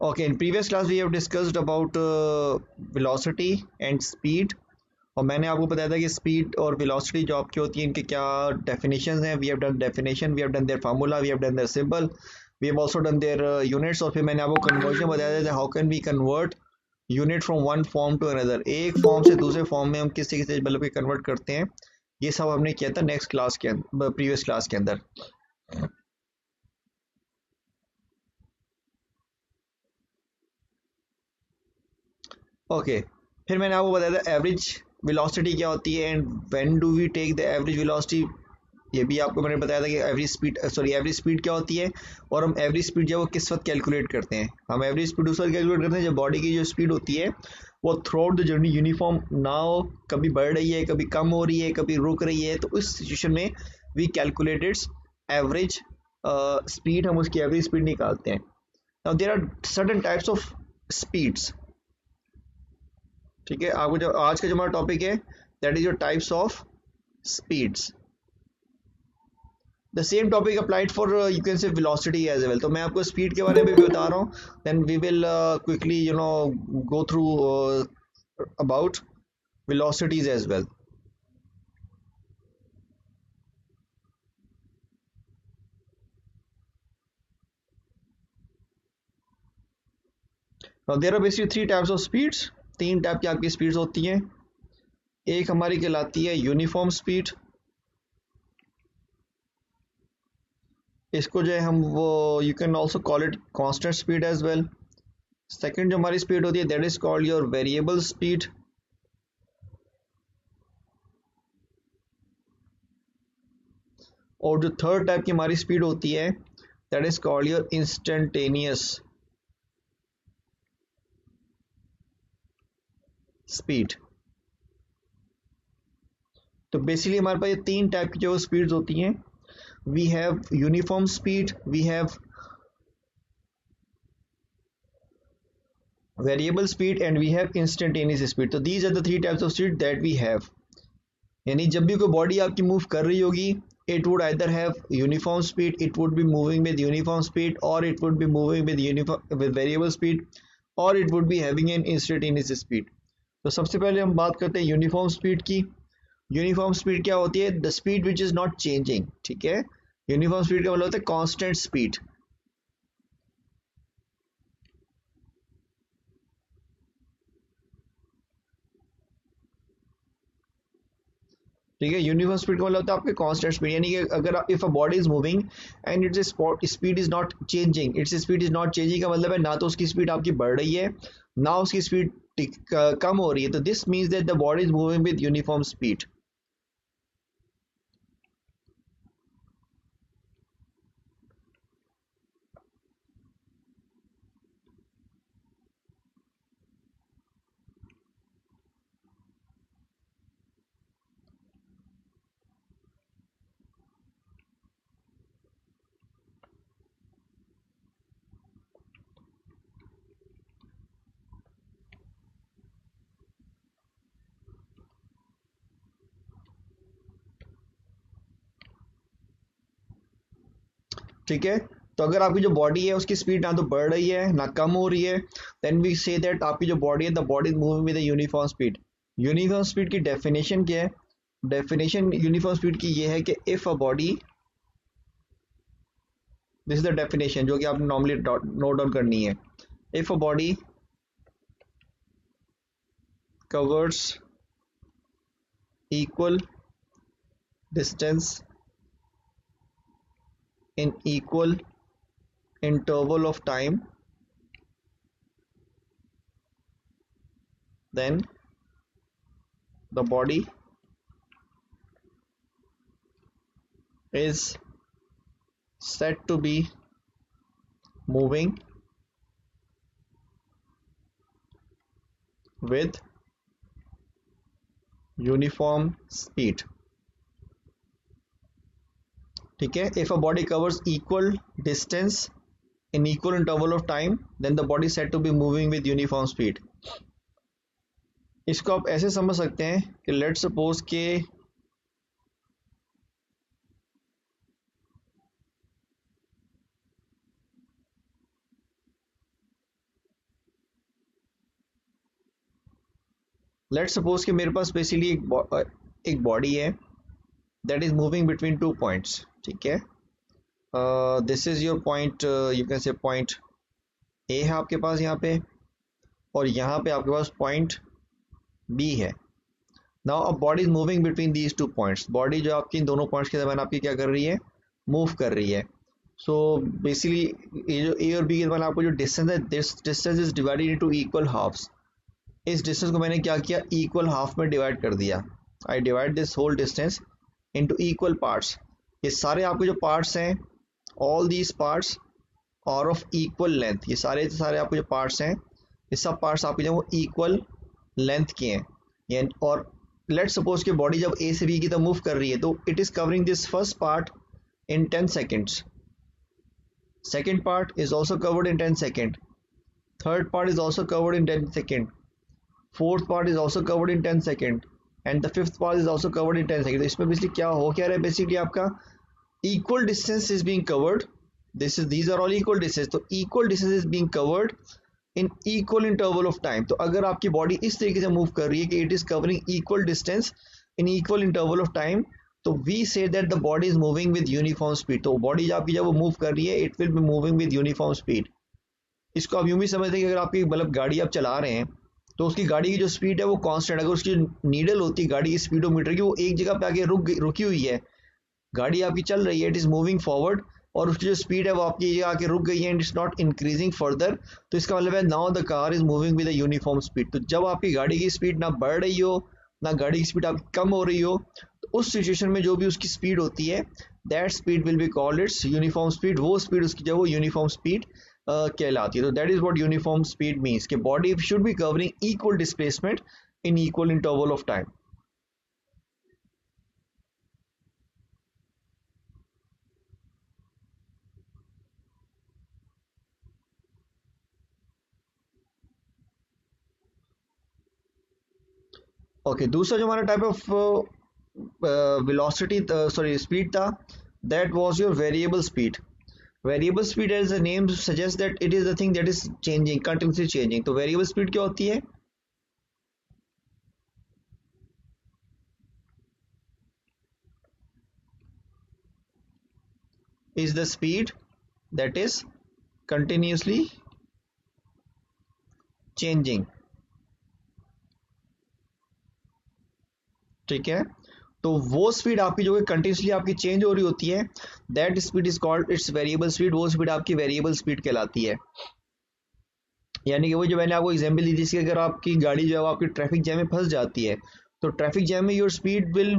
Okay, in previous class we have discussed about velocity and speed. और मैंने आपको बताया था कि स्पीड और वेलोसिटी जो आपकी होती है इनके क्या डेफिनेशंस हैं. We have done definition, we have done their formula, we have done their symbol, we have also done their units. और फिर मैंने आपको कन्वर्जन बताया था how can we convert unit from one form to another. एक form से दूसरे form में हम किस तरीके से मतलब कि कन्वर्ट करते हैं. ये सब हमने किया था नेक्स्ट क्लास के अंदर, प्रीवियस क्लास के अंदर. ओके, फिर मैंने आपको बताया था एवरेज वेलोसिटी क्या होती है and when do we take the average velocity. ये भी आपको मैंने बताया था कि एवरेज स्पीड क्या होती है. और हम एवरेज स्पीड जो है वो किस वक्त कैलकुलेट करते हैं. हम एवरेज स्पीड उस वक्त कैलकुलेट करते हैं जब बॉडी की जो स्पीड होती है वो through out the journey uniform ना हो, कभी बढ़ रही है, कभी कम हो रही है, कभी रुक रही है. तो इस सिचुएशन में we calculate its average speed. हम उसकी एवरेज स्पीड निकालते हैं. Now there are certain types of speeds. ठीक है, आपको जो आज का जो हमारा टॉपिक है that is your types of speeds. The same topic applied for you can say velocity as well. तो मैं आपको स्पीड के बारे में भी बता रहा हूँ. Then we will quickly go through about velocities as well. Now there are basically three types of speeds. तीन टाइप की आपकी स्पीड्स होती हैं. एक हमारी कहलाती है यूनिफॉर्म स्पीड. इसको जो है हम वो you can also call it constant speed as well. Second जो हमारी स्पीड होती है that is called your variable speed. और जो थर्ड टाइप की हमारी स्पीड होती है that is called your instantaneous speed. तो बेसिकली हमारे पास ये तीन टाइप की जो स्पीड्स होती हैं. We have uniform speed, we have variable speed and we have instantaneous speed. So these are the three types of speed that we have. यानी जब भी कोई बॉडी आपकी मूव कर रही होगी it would either have uniform speed, it would be moving with uniform speed, or it would be moving with variable speed, or it would be having an instantaneous speed. तो सबसे पहले हम बात करते हैं यूनिफॉर्म स्पीड की. Uniform speed क्या होती है? The speed which is not changing. ठीक है, यूनिफॉर्म स्पीड का मतलब होता है कांस्टेंट स्पीड. ठीक है, यूनिफॉर्म स्पीड का मतलब होता है आपके कांस्टेंट स्पीड. यानी कि अगर if a body is moving and its speed is not changing, its speed is not changing का मतलब है ना तो उसकी स्पीड आपकी बढ़ रही है ना उसकी स्पीड कम हो रही है. तो this means that the body is moving with uniform speed. ठीक है, तो अगर आपकी जो बॉडी है उसकी स्पीड ना तो बढ़ रही है ना कम हो रही है देन वी से दैट आपकी जो बॉडी है the body is moving with uniform speed. Uniform speed की डेफिनेशन क्या है? डेफिनेशन यूनिफॉर्म स्पीड की ये है कि if a body, this is the definition जो कि आपने नॉर्मली नोट डाउन करनी है. If a body covers equal distance in equal interval of time, then the body is said to be moving with uniform speed. ठीक है, if a body covers equal distance in equal interval of time then the body is said to be moving with uniform speed. इसको आप ऐसे समझ सकते हैं कि let suppose के लेट्स सपोज कि मेरे पास बेसिकली एक बॉडी है that is moving between two points, ठीक है। This is your point, you can से पॉइंट ए है आपके पास यहाँ पे, और यहाँ पे आपके पास पॉइंट बी है। नाउ अब body is moving between these two points, body जो आपकी इन दोनों पॉइंट्स के दरमियान आपकी क्या कर रही है, मूव कर रही है। सो बेसिकली ये जो ए और बी के दरमियान आपको जो डिस्टेंस है, this distance is divided into equal halves. इस डिस्टेंस को मैंने क्या किया, इक्वल हाफ में डिवाइड कर दिया। I divide this whole distance into equal parts. ये सारे आपके जो पार्ट्स हैं, all these parts are of equal length, ये सारे आपके जो पार्ट्स हैं, ये सब पार्ट्स आपके जो वो इक्वल लेंथ के हैं। और लेट्स सपोज कि बॉडी जब ए से बी की तरफ मूव कर रही है तो it is covering this first part in 10 seconds, second part is also covered in 10 seconds, third part is also covered in 10 seconds, fourth part is also covered in 10 seconds, and the fifth part is also covered in 10 seconds। तो इसमें basically क्या हो क्या रहा है, basically आपका equal distance is being covered, these are all equal distance, तो equal distance is being covered in equal interval of time। तो अगर आपकी बॉडी इस तरीके से मूव कर रही है कि it is covering equal distance in equal interval of time, तो we say that the body is moving with uniform speed. तो बॉडी आपकी जब वो मूव कर रही है it will be moving with uniform speed. इसको आप यूं भी समझते हैं कि अगर आपकी मतलब गाड़ी आप चला रहे हैं तो उसकी गाड़ी की जो स्पीड है वो कांस्टेंट, अगर उसकी नीडल होती है गाड़ी की स्पीडोमीटर की, वो एक जगह पे आके रुकी हुई है, गाड़ी आपकी चल रही है, इट इज मूविंग फॉरवर्ड, और उसकी जो स्पीड है वो आपकी जगह आके रुक गई है and it's not increasing further, तो इसका मतलब है now the car is moving with a uniform speed. तो जब आपकी गाड़ी की स्पीड ना बढ़ रही हो ना गाड़ी की स्पीड आपकी कम हो रही हो, तो उस सिचुएशन में जो भी उसकी स्पीड होती है that speed will be called its uniform speed. वो स्पीड उसकी जो वो यूनिफॉर्म स्पीड कहलाती है। तो that is what uniform speed means कि body should be covering equal displacement in equal interval of time. Okay, दूसरा जो हमारा type of velocity sorry speed था, that was your variable speed. Variable speed as the name suggest that it is the thing that is changing, continuously changing. तो variable speed क्या होती है, is the speed that is continuously changing, ठीक है। तो वो speed आपकी जो है कंटिन्यूसली आपकी चेंज हो रही होती है, that speed is called its variable speed. वो स्पीड आपकी वेरिएबल स्पीड कहलाती है। यानी कि वो जो मैंने आपको एग्जांपल दी थी, अगर आपकी गाड़ी जो है आपकी ट्रैफिक जैम में फंस जाती है तो ट्रैफिक जैम में your speed will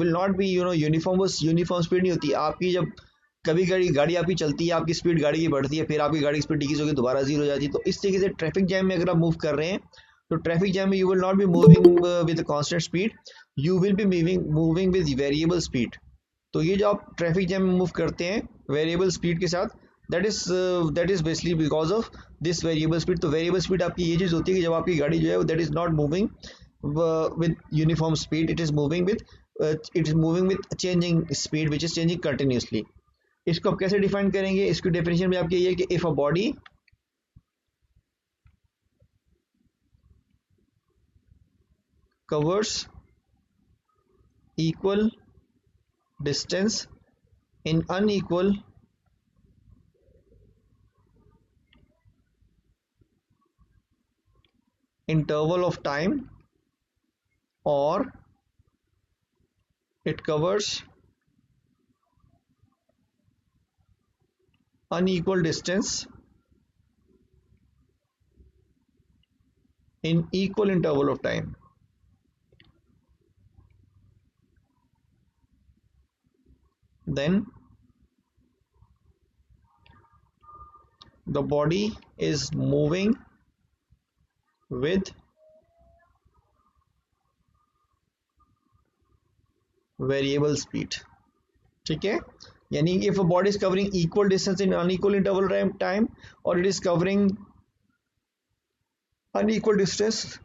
not be uniform, वो यूनिफॉर्म स्पीड नहीं होती आपकी। जब कभी गाड़ी आपकी चलती है, आपकी स्पीड गाड़ी की बढ़ती है, फिर आपकी गाड़ी की स्पीड डिक्रीज होकर दोबारा जीरो हो जाती है। तो इस तरीके से ट्रैफिक जैम में अगर आप मूव कर रहे हैं तो ट्रैफिक जैम में you will not be moving with constant speed, you will be moving with variable speed. तो ये जो आप ट्रैफिक जैम में मूव करते हैं वेरिएबल स्पीड के साथ, that is basically because of this variable speed. तो वेरिएबल स्पीड आपकी ये चीज़ होती है कि जब आपकी गाड़ी जो है that is not moving with uniform speed, it is moving with changing speed which is changing continuously. इसको आप कैसे डिफाइन करेंगे, इसकी डेफिनेशन में आपकी ये है कि if a body covers equal distance in unequal interval of time, or it covers unequal distance in equal interval of time, then the body is moving with variable speed, ठीक है। यानी कि if a body is covering equal distance in unequal interval time, or it is covering unequal distance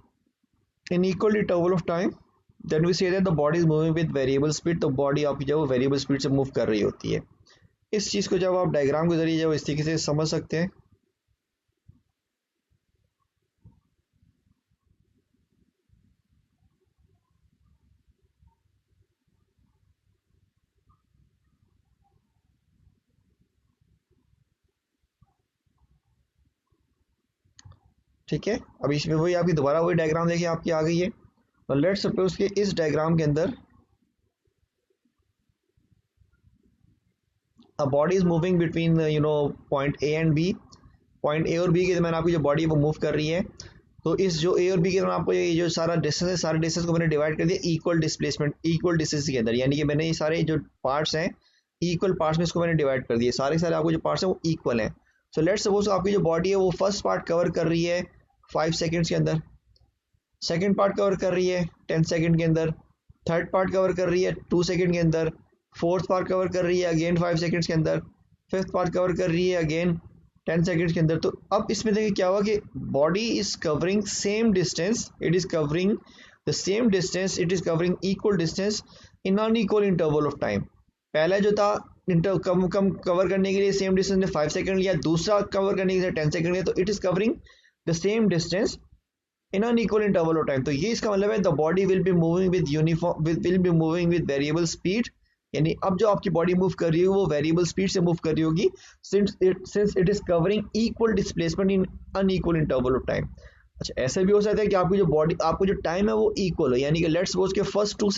in equal interval of time, then we say that the body is moving with variable speed। तो body आपकी जब वो variable speed से move कर रही होती है। इस चीज़ को जब आप डायग्राम के जरिए जब इस तरीके से समझ सकते हैं, ठीक है, अब इसमें वही आपकी दोबारा वही डायग्राम देखिए आपकी आ गई है। और लेट सपोज कि इस डायग्राम के अंदर a body is moving between point A and B. Point A और बी के मैंने आपकी जो बॉडी है वो मूव कर रही है। तो इस जो ए और बी के अंदर आपको ये जो सारा डिस्टेंस है, सारे डिस्टेंस को मैंने डिवाइड कर दिया इक्वल डिस्प्लेसमेंट, इक्वल डिस्टेंस के अंदर, यानी कि मैंने ये सारे जो पार्ट्स हैं इक्वल पार्ट्स में इसको मैंने डिवाइड कर दिया, सारे सारे आपको जो पार्ट्स हैं वो इक्वल हैं। सो लेट्स सपोज आपकी जो बॉडी है वो फर्स्ट पार्ट कवर कर रही है 5 सेकेंड्स के अंदर, सेकेंड पार्ट कवर कर रही है 10 सेकेंड के अंदर, थर्ड पार्ट कवर कर रही है 2 सेकेंड के अंदर, फोर्थ पार्ट कवर कर रही है अगेन 5 सेकेंड्स के अंदर, फिफ्थ पार्ट कवर कर रही है अगेन 10 सेकेंड्स के अंदर। तो अब इसमें देखिए क्या हुआ कि body is covering same distance, it is covering the same distance, it is covering equal distance in unequal interval of time. पहला जो था कम कम कवर करने के लिए सेम डिस्टेंस ने 5 सेकेंड लिया, दूसरा कवर करने के लिए 10 सेकेंड लिया, तो it is covering the same distance in unequal interval of time. तो ये इसका मतलब है the body will be moving with uniform, will be moving with variable speed, यानी अब जो आपकी बॉडी मूव कर रही है वो वेरिएबल स्पीड से मूव कर रही होगी, since it is covering equal displacement in unequal interval of time. अच्छा, ऐसा भी हो सकता है कि आपकी जो बॉडी, आपको जो टाइम है वो इक्वल हो, यानी कि लेट्स सपोज के फर्स्ट 2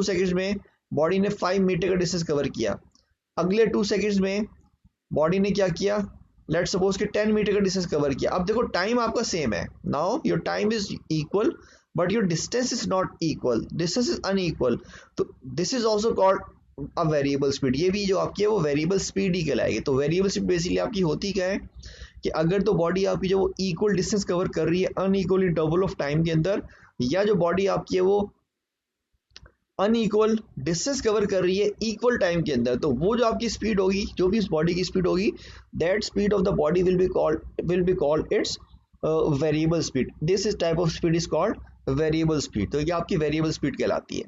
सेकेंड्स में बॉडी ने 5 मीटर का डिस्टेंस कवर किया, अगले 2 सेकेंड्स में बॉडी ने क्या किया, लेट्स सपोज के 10 मीटर का डिस्टेंस कवर किया। अब देखो टाइम आपका सेम है, now your time is equal but your distance is not equal, distance is unequal. तो this is also called a variable speed, ये भी जो आपकी है वो वेरिएबल स्पीड ही कहलाएगी। तो वेरिएबल स्पीड बेसिकली आपकी होती क्या है कि अगर तो बॉडी आपकी जो इक्वल डिस्टेंस कवर कर रही है अनइक्वल इंटरवल ऑफ टाइम के अंदर, या जो बॉडी आपकी है वो अनइक्वल डिस्टेंस कवर कर रही है इक्वल टाइम के अंदर, तो वो जो आपकी स्पीड होगी, जो भी इस बॉडी की स्पीड होगी, that speed of the body will be called it's variable speed. This is type of speed is called variable speed. तो ये आपकी वेरिएबल स्पीड कहलाती है।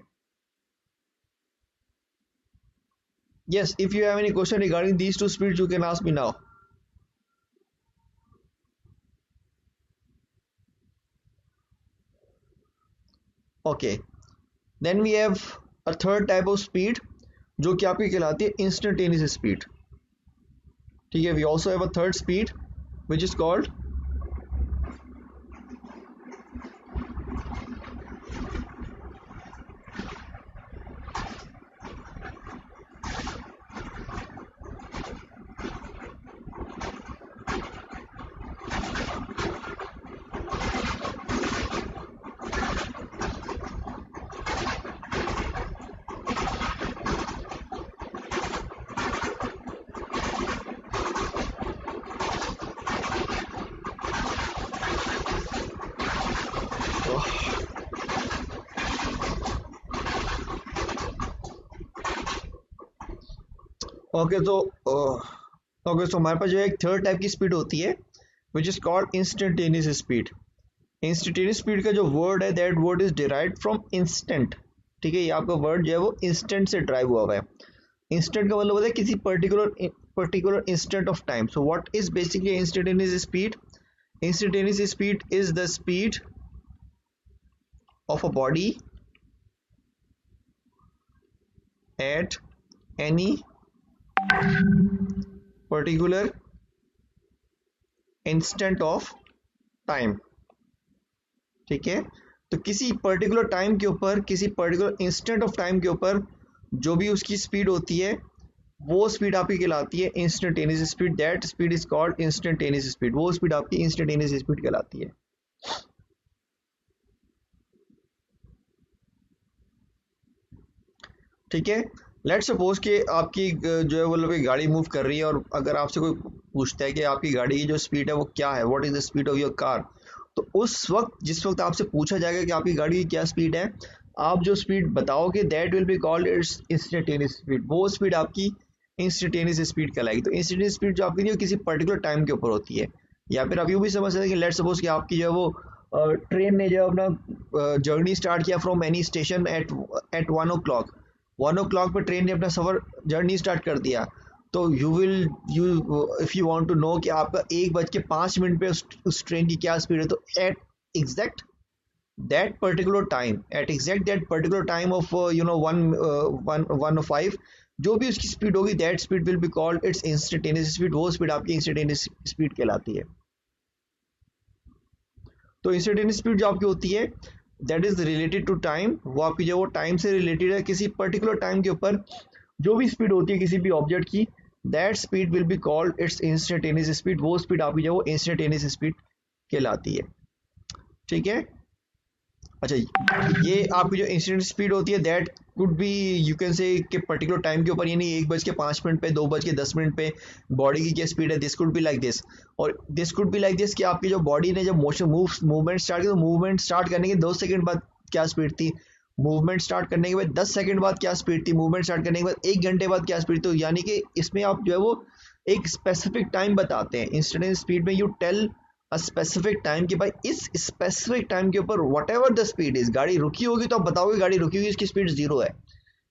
Yes, if you have any question regarding these two speeds, you can ask me now. Okay, then we have a third type of speed जो कि आपकी कहलाती है instantaneous speed। ठीक है, we also have a third speed which is called okay. तो हमारे पास जो एक थर्ड टाइप की स्पीड होती है which is called instantaneous speed. Instantaneous speed का जो वर्ड है that word is derived from instant. ठीक है, ये आपका वर्ड जो है वो इंस्टेंट से ड्राइव हुआ है। इंस्टेंट का मतलब होता है किसी particular instant of time. So what is basically instantaneous speed? Instantaneous speed is the speed of a body at any particular instant of time. ठीक है, तो किसी पर्टिकुलर टाइम के ऊपर, किसी पर्टिकुलर इंस्टेंट ऑफ टाइम के ऊपर जो भी उसकी स्पीड होती है वो स्पीड आपकी कहलाती है instantaneous speed. That speed is called instantaneous speed. वो स्पीड आपकी इंस्टेंटेनियस स्पीड कहलाती है। ठीक है, लेट्स सपोज कि आपकी जो है वो लोग गाड़ी मूव कर रही है और अगर आपसे कोई पूछता है कि आपकी गाड़ी की जो स्पीड है वो क्या है, what is the speed of your car, तो उस वक्त जिस वक्त आपसे पूछा जाएगा कि आपकी गाड़ी की क्या स्पीड है, आप जो स्पीड बताओगे that will be called its instantaneous speed. वो स्पीड आपकी इंस्टेंटेनियस स्पीड कहलाएगी। तो इंस्टेंटेनियस स्पीड जो आपकी किसी पर्टिकुलर टाइम के ऊपर होती है। या फिर आप यूँ भी समझ सकते हैं कि लेट्स सपोज कि आपकी जो है वो ट्रेन ने जो अपना जर्नी स्टार्ट किया from any station at 1 o'clock पर ट्रेन ने अपना सफ़र जर्नी स्टार्ट कर दिया, तो you if you want to know कि आपका 1:05 पे उस ट्रेन की क्या स्पीड है, तो at exact that particular time of 1:05 जो भी उसकी स्पीड होगी that speed will be called its instantaneous speed. वो स्पीड आपकी इंस्टेंटेनियस स्पीड कहलाती है। तो इंस्टेंटेनियस स्पीड जो आपकी होती है that is related to time, वो आपकी जो वो टाइम से रिलेटेड है, किसी पर्टिकुलर टाइम के ऊपर जो भी स्पीड होती है किसी भी ऑब्जेक्ट की, that speed will be called its instantaneous speed, वो स्पीड आपकी जो वो इंस्टेंटेनियस स्पीड कहलाती है। ठीक है। अच्छा, ये आपकी जो इंस्टेंट स्पीड होती है that could be you can से कि पर्टिकुलर टाइम के ऊपर, यानी 1:05 पे, 2:10 पे बॉडी की क्या स्पीड है, this could be like this, और this could be like this कि आपकी जो बॉडी ने जब मोशन मूवमेंट स्टार्ट किया तो मूवमेंट स्टार्ट करने के 2 सेकंड बाद क्या स्पीड थी, मूवमेंट स्टार्ट करने के बाद 10 सेकंड बाद क्या स्पीड थी, मूवमेंट स्टार्ट करने के बाद 1 घंटे बाद क्या स्पीड थी। यानी कि इसमें आप जो है वो एक स्पेसिफिक टाइम बताते हैं। इंस्टेंटेनियस स्पीड में you tell a specific time कि भाई इस स्पेसिफिक टाइम के ऊपर whatever the speed is, गाड़ी रुकी होगी तो आप बताओगे गाड़ी रुकी होगी, इसकी स्पीड 0 है।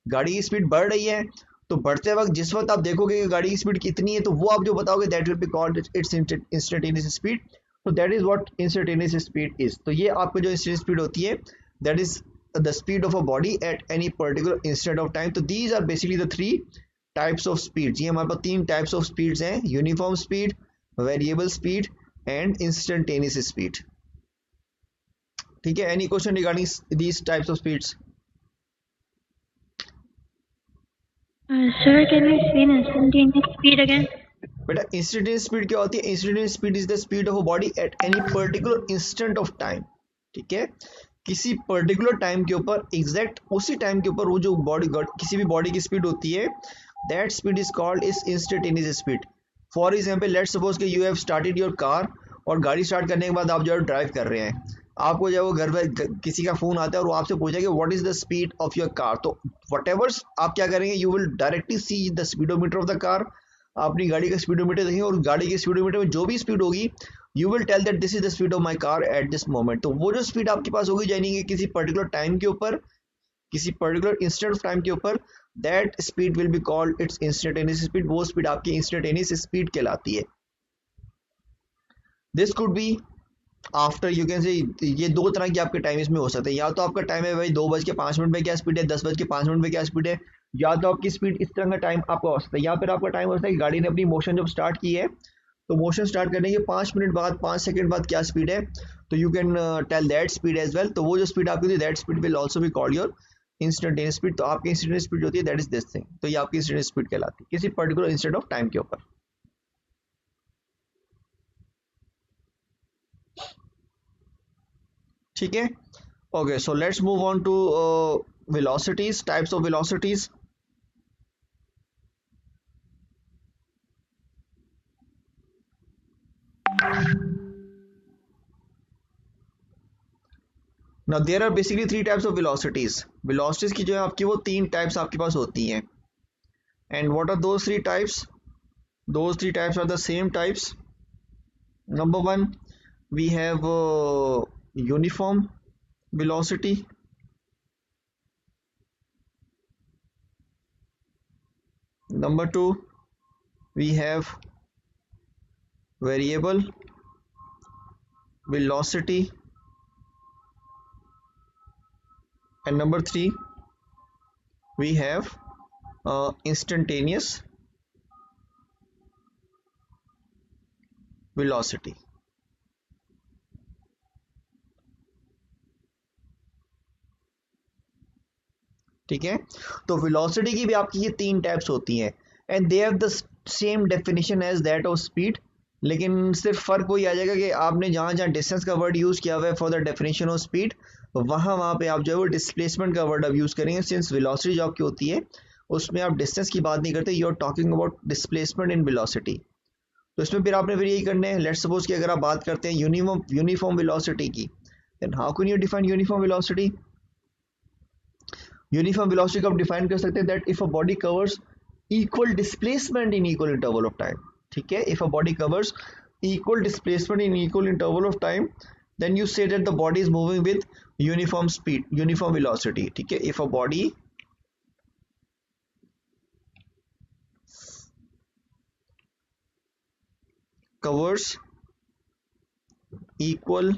गाड़ी की स्पीड बढ़ रही है तो बढ़ते वक्त जिस वक्त आप देखोगे कि गाड़ी की स्पीड कितनी है तो वो आप जो बताओगे that will be called its instantaneous speed. तो that is what instantaneous speed is. तो ये आपको जो इंस्टेंटेनियस स्पीड होती है that is the speed of a body at any particular instant of time. तो these are basically the 3 types of speed. ये हमारे पास 3 टाइप्स ऑफ स्पीड्स हैं, uniform speed, variable speed and instantaneous speed. ठीक है। Any question regarding these types of speeds? Sir, can you explain instantaneous speed again? बेटा instantaneous speed क्या होती है? Instantaneous speed is the speed of a body at any particular instant of time. ठीक है। किसी particular time के ऊपर, exact उसी टाइम के ऊपर वो जो बॉडी किसी भी बॉडी की स्पीड होती है that speed is called is instantaneous speed. For example let's suppose कि you have started your car, और गाड़ी स्टार्ट करने के बाद आप जो है ड्राइव कर रहे हैं, आपको जो है वो घर पर किसी का फोन आता है और वो आपसे पूछा कि what is the speed of your car. तो वट एवर आप क्या करेंगे, you will directly see the speedometer of the car. आप अपनी गाड़ी का स्पीडोमीटर देखेंगे और गाड़ी के स्पीडोमीटर में जो भी स्पीड होगी you will tell that this is the speed of my car at this moment. तो वो जो स्पीड आपके पास होगी यानी कि किसी पर्टिकुलर टाइम के ऊपर, किसी पर्टिकुलर इंस्टेंट ऑफ टाइम के ऊपर, that speed will be called its instantaneous speed. वो स्पीड आपकी इंस्टेंटेनियस स्पीड कहलाती है। This could be after you can से, ये 2 तरह की आपके टाइम इसमें हो सकते हैं। या तो आपका टाइम है भाई 2:05 में क्या स्पीड है, 10:05 में क्या स्पीड है, या तो आपकी स्पीड इस तरह का टाइम आपका हो सकता है, या फिर आपका टाइम हो सकता है कि गाड़ी ने अपनी मोशन जब स्टार्ट की है तो मोशन स्टार्ट करने के 5 मिनट बाद, 5 सेकंड बाद क्या स्पीड है, तो you can tell that speed as well. तो वो जो स्पीड आपकी होती है that speed will also be called your instantaneous speed. तो आपकी इंस्टेंटेनियस स्पीड होती है दैट इज दिस थिंग। तो ये आपकी इंस्टेंटेनियस स्पीड कहलाती है किसी पर्टिकुलर इंस्टेंट ऑफ टाइम के ऊपर। ठीक है। Okay, so let's move on to velocities, types of velocities. Now there are basically 3 types of velocities. Velocities की जो है आपकी वो 3 types आपके पास होती हैं। And what are those 3 types? Those 3 types are the same types. Number 1, we have uniform velocity. Number 2, we have variable velocity. And number 3, we have instantaneous velocity. ठीक है। तो वेलोसिटी की भी आपकी ये 3 टाइप्स होती हैं and they have the same definition as that of speed. लेकिन सिर्फ फर्क वही आ जाएगा कि आपने जहाँ जहाँ डिस्टेंस का वर्ड यूज़ किया हुआ है for the definition of speed, वहाँ पे आप जो है वो डिस्प्लेसमेंट का वर्ड अब यूज़ करेंगे। सिंस वेलोसिटी जो आपकी होती है उसमें आप डिस्टेंस की बात नहीं करते, you are talking about displacement in velocity. तो इसमें फिर आपने फिर यही करना है। लेट्स सपोज कि अगर आप बात करते हैं यूनिफॉर्म वेलोसिटी की, then how can you define uniform velocity? Uniform velocity को आप डिफाइन कर सकते हैं that if a body covers equal displacement in equal interval of time. ठीक है। If a body covers equal displacement in equal interval of time, then you say that the body is moving with uniform speed, uniform velocity. ठीक है। if a body covers equal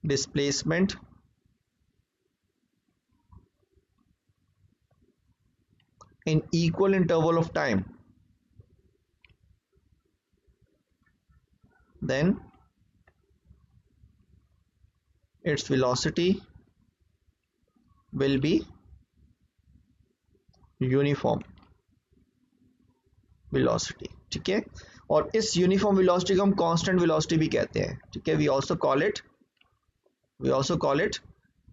displacement in equal interval of time, then its velocity will be uniform velocity, ठीक है। और इस uniform velocity को हम constant velocity भी कहते हैं, ठीक है। We also call it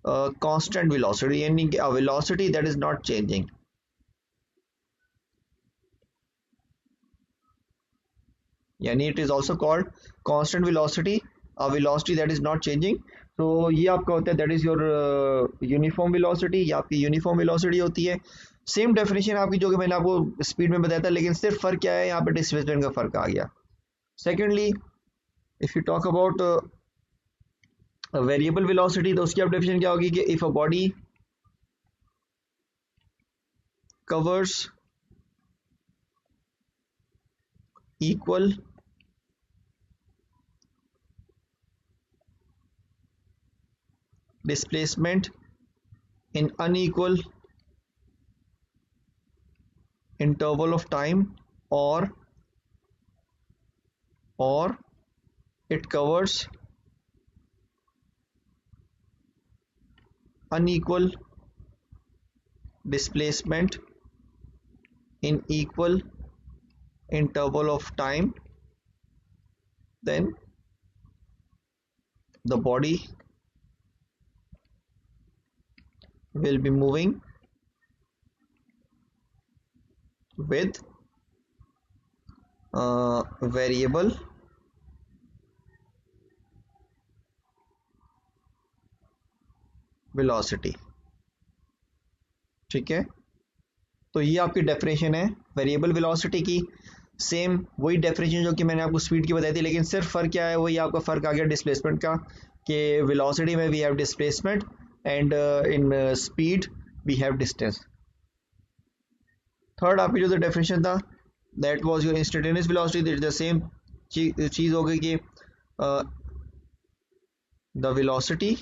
constant velocity, यानी कि a velocity that is not changing. यानी it is also called constant velocity, a velocity that is not changing. तो ये आपका होता है that is your uniform velocity, ये आपकी यूनिफॉर्म वेलोसिटी होती है। सेम डेफिनेशन आपकी जो कि मैंने आपको स्पीड में बताया था, लेकिन सिर्फ फर्क क्या है, यहाँ पे डिस्प्लेसमेंट का फर्क आ गया। Secondly if you talk about variable velocity, तो उसकी आप डेफिनेशन क्या होगी कि if a body covers equal displacement in unequal interval of time, or it covers unequal displacement in equal interval of time, then the body will be moving with variable velocity, ठीक है। तो ये आपकी definition है variable velocity की। Same वही definition जो कि मैंने आपको स्पीड की बताई थी, लेकिन सिर्फ फर्क क्या है, वही आपका फर्क आ गया डिस्प्लेसमेंट का, कि वेलोसिटी में we have displacement and in speed we have distance. Third आपकी जो डेफिनेशन था that was your instantaneous velocity, the same चीज हो गई कि the velocity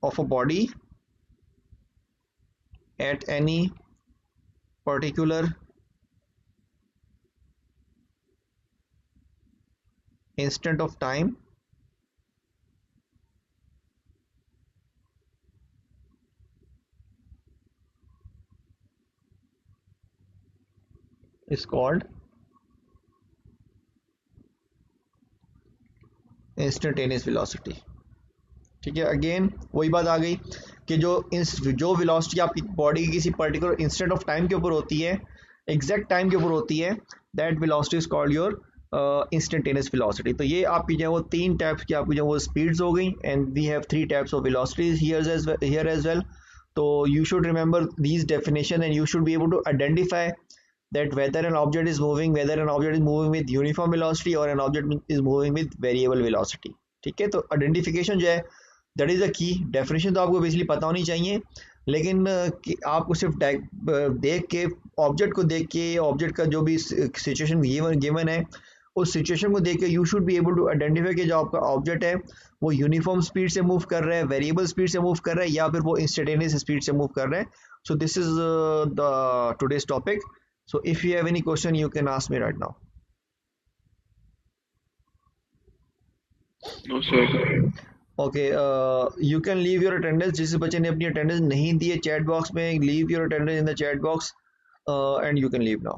of a body at any particular instant of time is called instantaneous velocity, ठीक है। Again वही बात आ गई कि जो वेलोसिटी आपकी बॉडी की किसी पर्टिकुलर इंस्टेंट ऑफ टाइम के ऊपर होती है, एग्जैक्ट टाइम के ऊपर होती है, that velocity is called your instantaneous velocity. तो ये आपकी जो है वो तीन टाइप्स की आपकी जो वो स्पीड्स हो गई, and we have three types of velocities here as well. तो you should remember these definition and you should be able to identify that whether an object is moving with uniform velocity or an object is moving with variable velocity, ठीक है। तो identification जो है that is the key. Definition तो आपको basically पता होनी चाहिए, लेकिन आपको सिर्फ देख के ऑब्जेक्ट को देख के ऑब्जेक्ट का जो भी सिचुएशन गिवन है उस सिचुएशन को देख के you should be able to identify कि जो आपका ऑब्जेक्ट है वो यूनिफॉर्म स्पीड से मूव कर रहा है, वेरिएबल स्पीड से मूव कर रहा है, या फिर वो इंस्टेंटेनियस स्पीड से मूव कर रहा है। So this is the today's topic. So if you have any question, you can ask me right now. No sir. Okay, you can leave your attendance. जिस बच्चे ने अपनी attendance नहीं दी है chat box में, leave your attendance in the chat box and you can leave now.